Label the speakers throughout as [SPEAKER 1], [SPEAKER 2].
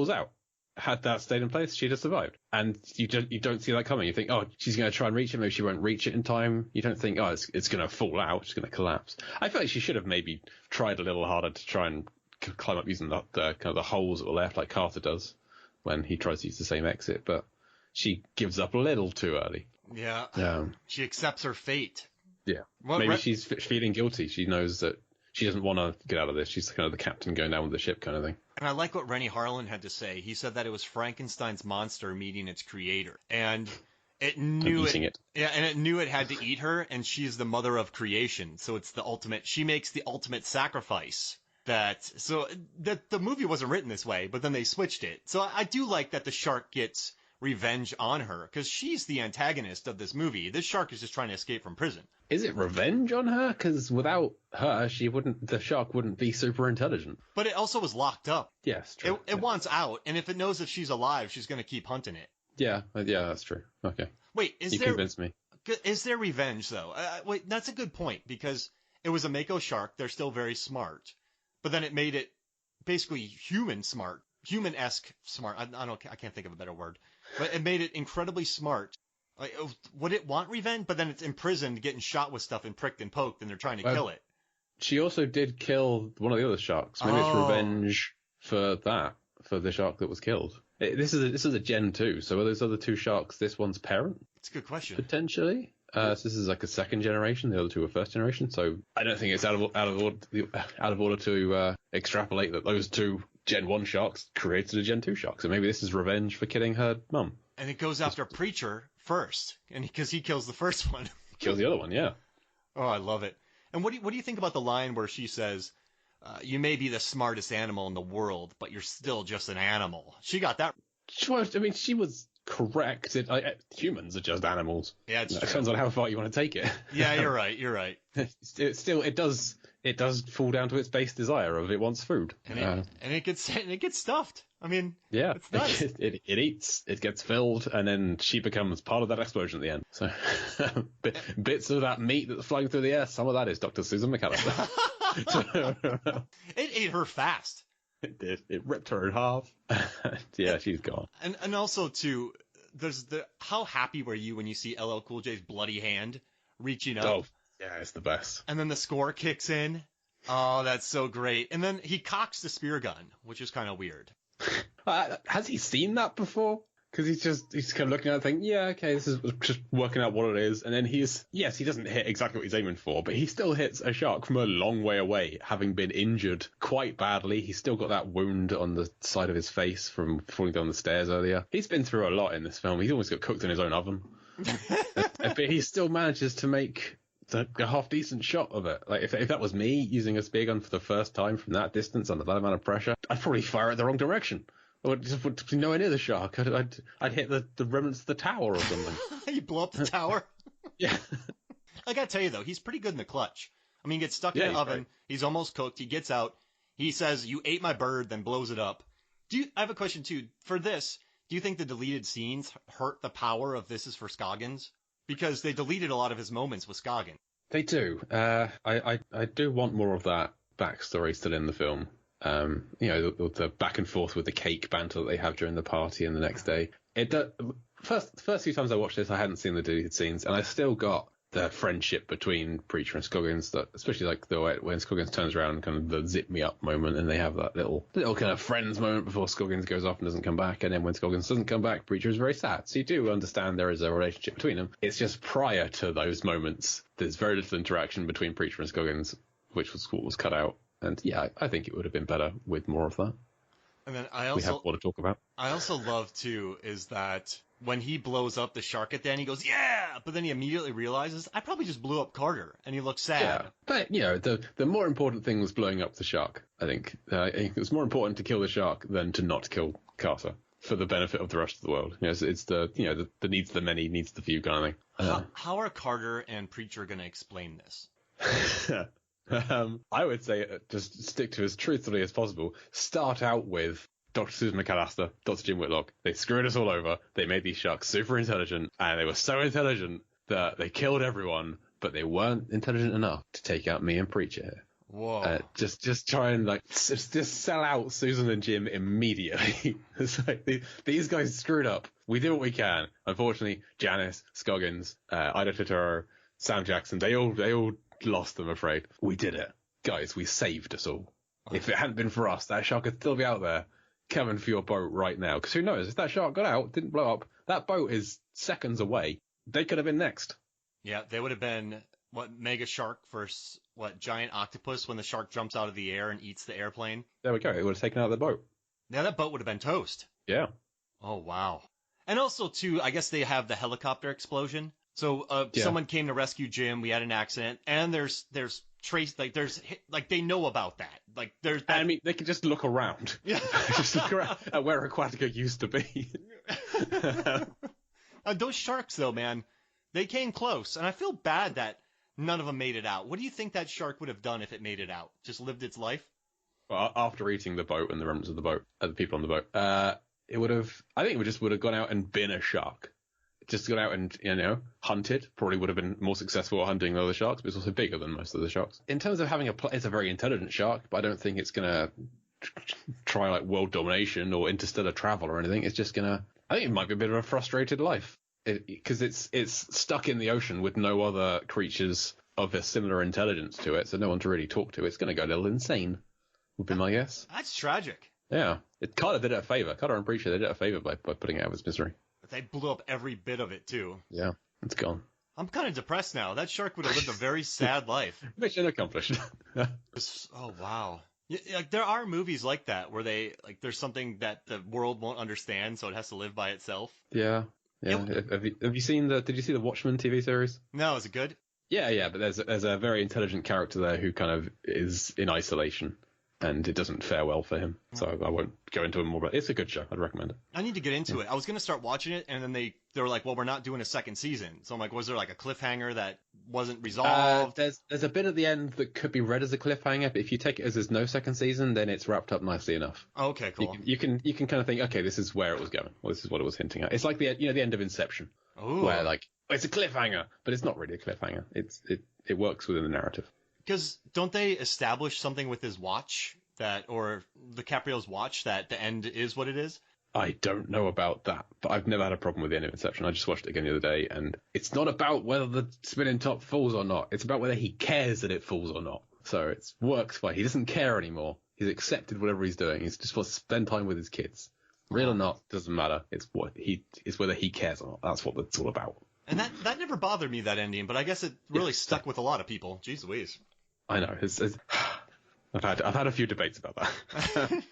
[SPEAKER 1] pulls out. Had that stayed in place, she'd have survived. And you don't see that coming. You think, oh, she's going to try and reach it. Maybe she won't reach it in time. You don't think, oh, it's going to fall out. It's going to collapse. I feel like she should have maybe tried a little harder to try and climb up using the kind of the holes that were left, like Carter does when he tries to use the same exit. But she gives up a little too early.
[SPEAKER 2] Yeah. She accepts her fate.
[SPEAKER 1] Yeah. Well, maybe she's feeling guilty. She knows that she doesn't want to get out of this. She's kind of the captain going down with the ship kind of thing.
[SPEAKER 2] And I like what Rennie Harlan had to say. He said that it was Frankenstein's monster meeting its creator. And it knew it. Yeah, and it knew it had to eat her, and she's the mother of creation. So it's the ultimate. She makes the ultimate sacrifice. The movie wasn't written this way, but then they switched it. So I do like that the shark gets revenge on her, because she's the antagonist of this movie. This shark is just trying to escape from prison.
[SPEAKER 1] Is it revenge on her? Because without her, the shark wouldn't be super intelligent.
[SPEAKER 2] But it also was locked up.
[SPEAKER 1] Yes, true.
[SPEAKER 2] It wants out, and if it knows if she's alive, she's going to keep hunting it.
[SPEAKER 1] Yeah, that's true. Okay.
[SPEAKER 2] Wait,
[SPEAKER 1] you convinced me.
[SPEAKER 2] Is there revenge, though? Wait, that's a good point, because it was a Mako shark. They're still very smart. But then it made it basically human-esque smart. I can't think of a better word. But it made it incredibly smart. Like, would it want revenge? But then it's imprisoned, getting shot with stuff and pricked and poked, and they're trying to kill it.
[SPEAKER 1] She also did kill one of the other sharks. Maybe it's revenge for the shark that was killed. This is a Gen 2, so are those other two sharks this one's parent?
[SPEAKER 2] It's a good question.
[SPEAKER 1] Potentially. So this is like a second generation. The other two were first generation. So I don't think it's out of order to extrapolate that those two Gen 1 sharks created a Gen 2 shark. So maybe this is revenge for killing her mum.
[SPEAKER 2] And it goes after Preacher first, and because he kills the first one.
[SPEAKER 1] Kills the other one, yeah.
[SPEAKER 2] Oh, I love it. And what do you think about the line where she says, "You may be the smartest animal in the world, but you're still just an animal"? She got that.
[SPEAKER 1] She was correct. Humans are just animals.
[SPEAKER 2] Yeah, it's true.
[SPEAKER 1] It depends on how far you want to take it.
[SPEAKER 2] Yeah, you're right.
[SPEAKER 1] It does fall down to its base desire of it wants food.
[SPEAKER 2] And it gets stuffed. I mean,
[SPEAKER 1] yeah,
[SPEAKER 2] it's nice.
[SPEAKER 1] It eats, it gets filled, and then she becomes part of that explosion at the end. So bits of that meat that's flying through the air, some of that is Dr. Susan McAlester.
[SPEAKER 2] It ate her fast.
[SPEAKER 1] It did. It ripped her in half. Yeah, she's gone.
[SPEAKER 2] And also too, there's how happy were you when you see LL Cool J's bloody hand reaching up?
[SPEAKER 1] Oh, yeah, it's the best.
[SPEAKER 2] And then the score kicks in. Oh, that's so great. And then he cocks the spear gun, which is kind of weird.
[SPEAKER 1] Has he seen that before? Because he's kind of looking at it thinking, yeah, okay, this is just working out what it is. And then he doesn't hit exactly what he's aiming for, but he still hits a shark from a long way away, having been injured quite badly. He's still got that wound on the side of his face from falling down the stairs earlier. He's been through a lot in this film. He's almost got cooked in his own oven. But he still manages to make a half-decent shot of it. Like, if that was me using a spear gun for the first time from that distance under that amount of pressure, I'd probably fire it the wrong direction. Or just would be nowhere near the shark. I'd hit the remnants of the tower or something.
[SPEAKER 2] You blow up the tower?
[SPEAKER 1] Yeah.
[SPEAKER 2] I gotta tell you, though, he's pretty good in the clutch. I mean, he gets stuck in the oven. Great. He's almost cooked. He gets out. He says, "You ate my bird," then blows it up. I have a question, too. For this, do you think the deleted scenes hurt the power of This Is for Scoggins? Because they deleted a lot of his moments with Scoggins.
[SPEAKER 1] They do. I do want more of that backstory still in the film. The back and forth with the cake banter that they have during the party and the next day. First few times I watched this, I hadn't seen the deleted scenes, and I still got the friendship between Preacher and Scoggins, that especially like the way when Scoggins turns around, kind of the zip me up moment, and they have that little kind of friends moment before Scoggins goes off and doesn't come back, and then when Scoggins doesn't come back, Preacher is very sad. So you do understand there is a relationship between them. It's just prior to those moments, there's very little interaction between Preacher and Scoggins, which was what was cut out. And yeah, I think it would have been better with more of that.
[SPEAKER 2] And then
[SPEAKER 1] we have more to talk about.
[SPEAKER 2] I also love too is that when he blows up the shark at the end, he goes, "Yeah!" But then he immediately realizes, I probably just blew up Carter, and he looks sad.
[SPEAKER 1] Yeah, but the more important thing was blowing up the shark. I think it was more important to kill the shark than to not kill Carter for the benefit of the rest of the world. It's the needs of the many, needs of the few kind of thing.
[SPEAKER 2] How are Carter and Preacher going to explain this?
[SPEAKER 1] I would say just stick to as truthfully as possible. Start out with Dr. Susan McAlester, Dr. Jim Whitlock. They screwed us all over. They made these sharks super intelligent, and they were so intelligent that they killed everyone, but they weren't intelligent enough to take out me and Preacher here.
[SPEAKER 2] Whoa.
[SPEAKER 1] Just try and just sell out Susan and Jim immediately. It's like these guys screwed up. We did what we can. Unfortunately, Janice, Scoggins, Ida Totoro, Sam Jackson, they all lost, I'm afraid. We did it. Guys, we saved us all. If it hadn't been for us, that shark could still be out there coming for your boat right now. Because who knows, if that shark got out, didn't blow up, that boat is seconds away. They could have been next.
[SPEAKER 2] Yeah, they would have been, mega shark versus, giant octopus when the shark jumps out of the air and eats the airplane?
[SPEAKER 1] There we go. It would have taken out the boat.
[SPEAKER 2] Yeah, that boat would have been toast.
[SPEAKER 1] Yeah.
[SPEAKER 2] Oh, wow. And also, too, I guess they have the helicopter explosion. So someone came to rescue Jim. We had an accident. And there's trace, they know about that.
[SPEAKER 1] I mean, they can just look around.
[SPEAKER 2] Yeah.
[SPEAKER 1] Just look around at where Aquatica used to be.
[SPEAKER 2] Those sharks, though, man, they came close. And I feel bad that none of them made it out. What do you think that shark would have done if it made it out? Just lived its life?
[SPEAKER 1] Well, after eating the boat and the remnants of the boat, the people on the boat, it would have, I think it would have gone out and been a shark. Just gone out and, hunted. Probably would have been more successful at hunting the other sharks, but it's also bigger than most of the sharks. In terms of having it's a very intelligent shark, but I don't think it's going to try world domination or interstellar travel or anything. It's just I think it might be a bit of a frustrated life. Because it's stuck in the ocean with no other creatures of a similar intelligence to it, so no one to really talk to. It's going to go a little insane, would be my guess.
[SPEAKER 2] That's tragic.
[SPEAKER 1] Yeah. Carter did it a favor. Carter and Preacher, they did it a favor by putting it out of its misery.
[SPEAKER 2] They blew up every bit of it, too.
[SPEAKER 1] Yeah, it's gone.
[SPEAKER 2] I'm kind of depressed now. That shark would have lived a very sad life.
[SPEAKER 1] Mission accomplished.
[SPEAKER 2] Oh, wow. There are movies like that where there's something that the world won't understand, so it has to live by itself.
[SPEAKER 1] Yeah. Yeah. Have you seen did you see the Watchmen TV series?
[SPEAKER 2] No, is it good?
[SPEAKER 1] Yeah, but there's a very intelligent character there who kind of is in isolation, and it doesn't fare well for him. So I won't go into it more, but it's a good show. I'd recommend it.
[SPEAKER 2] I need to get into it. I was going to start watching it, and then they were like, well, we're not doing a second season. So I'm like, was there a cliffhanger that wasn't resolved?
[SPEAKER 1] There's a bit at the end that could be read as a cliffhanger, but if you take it as there's no second season, then it's wrapped up nicely enough.
[SPEAKER 2] Okay, cool.
[SPEAKER 1] You can kind of think, okay, this is where it was going. Well, this is what it was hinting at. It's like the end of Inception.
[SPEAKER 2] Ooh.
[SPEAKER 1] Where it's a cliffhanger, but it's not really a cliffhanger. It works within the narrative.
[SPEAKER 2] Because don't they establish something with his watch or DiCaprio's watch that the end is what it is?
[SPEAKER 1] I don't know about that, but I've never had a problem with the end of Inception. I just watched it again the other day, and it's not about whether the spinning top falls or not. It's about whether he cares that it falls or not. So it works fine. He doesn't care anymore. He's accepted whatever he's doing. He's just wants to spend time with his kids. Real or not, doesn't matter. It's whether he cares or not. That's what it's all about.
[SPEAKER 2] And that never bothered me, that ending, but I guess it really stuck with a lot of people. Jeez Louise.
[SPEAKER 1] I know. I've had a few debates about that.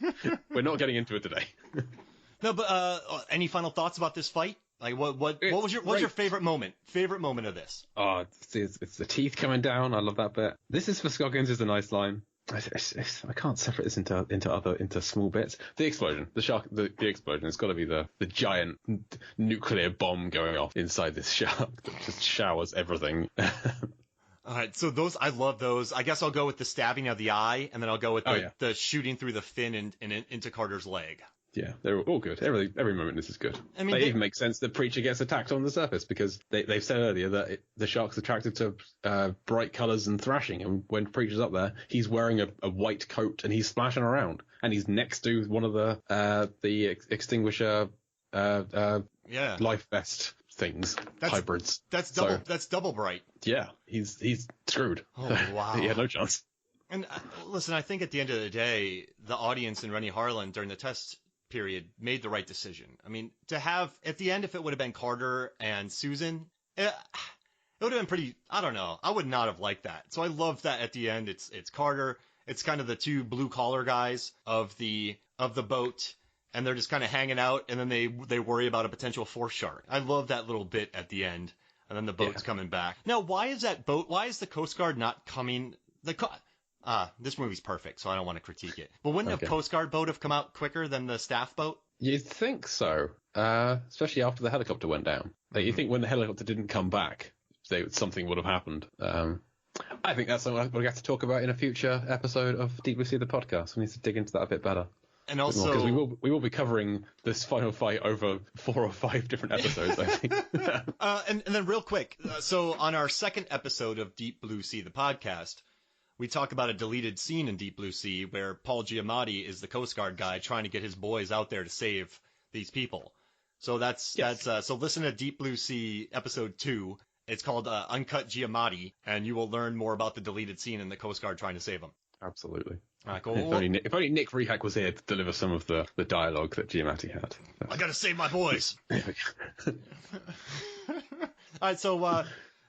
[SPEAKER 1] We're not getting into it today.
[SPEAKER 2] No, but any final thoughts about this fight? What was your favorite moment? Favorite moment of this?
[SPEAKER 1] Oh, it's the teeth coming down. I love that bit. This is for Scoggins is a nice line. I can't separate this into small bits. The explosion, the explosion. It's got to be the giant nuclear bomb going off inside this shark that just showers everything.
[SPEAKER 2] All right, so I love those. I guess I'll go with the stabbing of the eye, and then I'll go with the shooting through the fin and into Carter's leg.
[SPEAKER 1] Yeah, they're all good. Every moment this is good. I mean, they even make sense that Preacher gets attacked on the surface because they've said earlier that the shark's attracted to bright colours and thrashing, and when Preacher's up there, he's wearing a white coat and he's splashing around, and he's next to one of the extinguisher life vest things, hybrids.
[SPEAKER 2] That's double bright.
[SPEAKER 1] Yeah, he's screwed.
[SPEAKER 2] Oh wow,
[SPEAKER 1] he had no chance.
[SPEAKER 2] And listen, I think at the end of the day, the audience and Rennie Harlan during the test period made the right decision. I mean, to have at the end, if it would have been Carter and Susan, it would have been pretty. I don't know. I would not have liked that. So I love that at the end, it's Carter. It's kind of the two blue collar guys of the boat, and they're just kind of hanging out, and then they worry about a potential fourth shark. I love that little bit at the end, and then the boat's coming back. Now, why is the Coast Guard not coming? This movie's perfect, so I don't want to critique it. But wouldn't the Coast Guard boat have come out quicker than the staff boat?
[SPEAKER 1] You'd think so, especially after the helicopter went down. You think when the helicopter didn't come back, something would have happened. I think that's something we'll have to talk about in a future episode of Deep Blue Sea, the podcast. We need to dig into that a bit better.
[SPEAKER 2] And also,
[SPEAKER 1] because we will be covering this final fight over 4 or 5 different episodes, I think.
[SPEAKER 2] And then real quick, so on our second episode of Deep Blue Sea, the podcast, we talk about a deleted scene in Deep Blue Sea where Paul Giamatti is the Coast Guard guy trying to get his boys out there to save these people. So so listen to Deep Blue Sea episode 2. It's called Uncut Giamatti, and you will learn more about the deleted scene in the Coast Guard trying to save him.
[SPEAKER 1] Absolutely.
[SPEAKER 2] All right, cool.
[SPEAKER 1] If only Nick Rehak was here to deliver some of the dialogue that Giamatti had.
[SPEAKER 2] I gotta save my boys. All right, so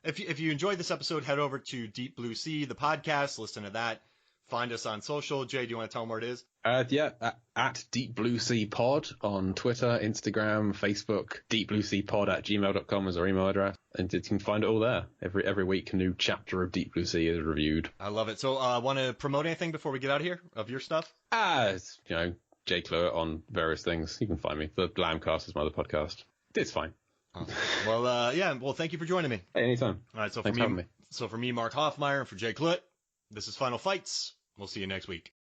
[SPEAKER 2] if you enjoyed this episode, head over to Deep Blue Sea, the podcast, listen to that. Find us on social. Jay, do you want to tell them where it is?
[SPEAKER 1] At Deep Blue Sea Pod on Twitter, Instagram, Facebook. deepblueseapod@gmail.com is our email address, and you can find it all there. Every week, a new chapter of Deep Blue Sea is reviewed.
[SPEAKER 2] I love it. So, want to promote anything before we get out of here of your stuff?
[SPEAKER 1] It's, Jay Cluett on various things. You can find me. The Lambcast is my other podcast. It's fine.
[SPEAKER 2] Oh. Well, thank you for joining me.
[SPEAKER 1] Hey, anytime.
[SPEAKER 2] All right,
[SPEAKER 1] Thanks for having me.
[SPEAKER 2] So for me, Mark Hoffmeyer, and for Jay Cluett, this is Final Fights. We'll see you next week.